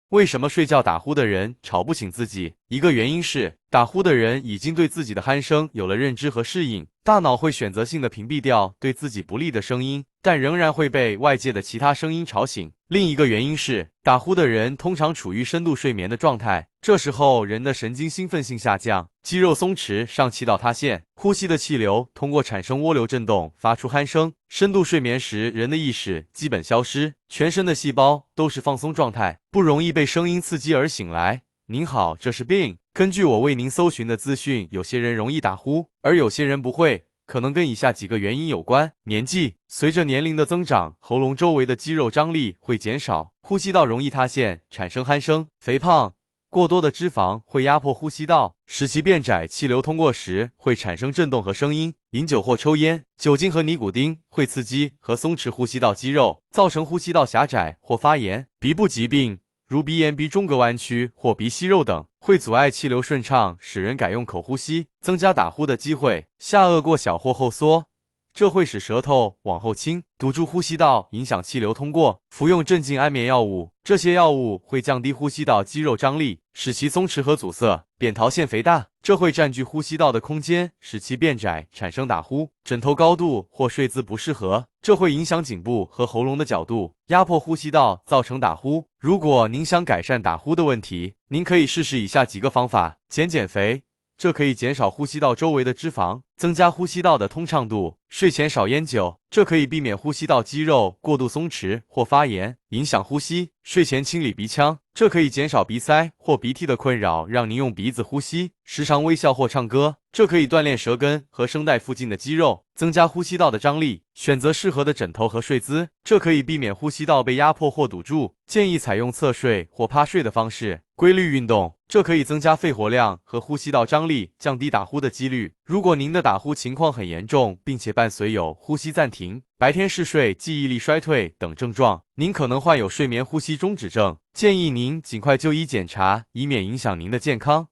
为什么睡觉打呼的人吵不醒自己？一个原因是，打呼的人已经对自己的鼾声有了认知和适应，大脑会选择性的屏蔽掉对自己不利的声音，但仍然会被外界的其他声音吵醒。另一个原因是，打呼的人通常处于深度睡眠的状态，这时候人的神经兴奋性下降，肌肉松弛，上气道塌陷，呼吸的气流通过产生涡流震动发出鼾声。深度睡眠时，人的意识基本消失，全身的细胞都是放松状态，不容易被声音刺激而醒来。您好，这是 Bing。根据我为您搜寻的资讯，有些人容易打呼，而有些人不会，可能跟以下几个原因有关：年纪，随着年龄的增长，喉咙周围的肌肉张力会减少，呼吸道容易塌陷，产生鼾声；肥胖，过多的脂肪会压迫呼吸道，使其变窄，气流通过时会产生震动和声音；饮酒或抽烟，酒精和尼古丁会刺激和松弛呼吸道肌肉，造成呼吸道狭窄或发炎；鼻部疾病，如鼻炎、鼻中隔弯曲或鼻息肉等，会阻碍气流顺畅，使人改用口呼吸，增加打呼的机会；下颚过小或后缩，这会使舌头往后倾，堵住呼吸道，影响气流通过；服用镇静安眠药物，这些药物会降低呼吸道肌肉张力，使其松弛和阻塞；扁桃腺肥大，这会占据呼吸道的空间，使其变窄，产生打呼；枕头高度或睡姿不适合，这会影响颈部和喉咙的角度，压迫呼吸道，造成打呼。如果您想改善打呼的问题，您可以试试以下几个方法：减肥，这可以减少呼吸道周围的脂肪，增加呼吸道的通畅度；睡前少烟酒，这可以避免呼吸道肌肉过度松弛或发炎，影响呼吸；睡前清理鼻腔，这可以减少鼻塞或鼻涕的困扰，让您用鼻子呼吸；时常微笑或唱歌，这可以锻炼舌根和声带附近的肌肉，增加呼吸道的张力；选择适合的枕头和睡姿，这可以避免呼吸道被压迫或堵住。建议采用侧睡或趴睡的方式。规律运动，这可以增加肺活量和呼吸道张力，降低打呼的几率。如果您的打呼情况很严重，并且伴随有呼吸暂停、白天嗜睡、记忆力衰退等症状，您可能患有睡眠呼吸中止症，建议您尽快就医检查，以免影响您的健康。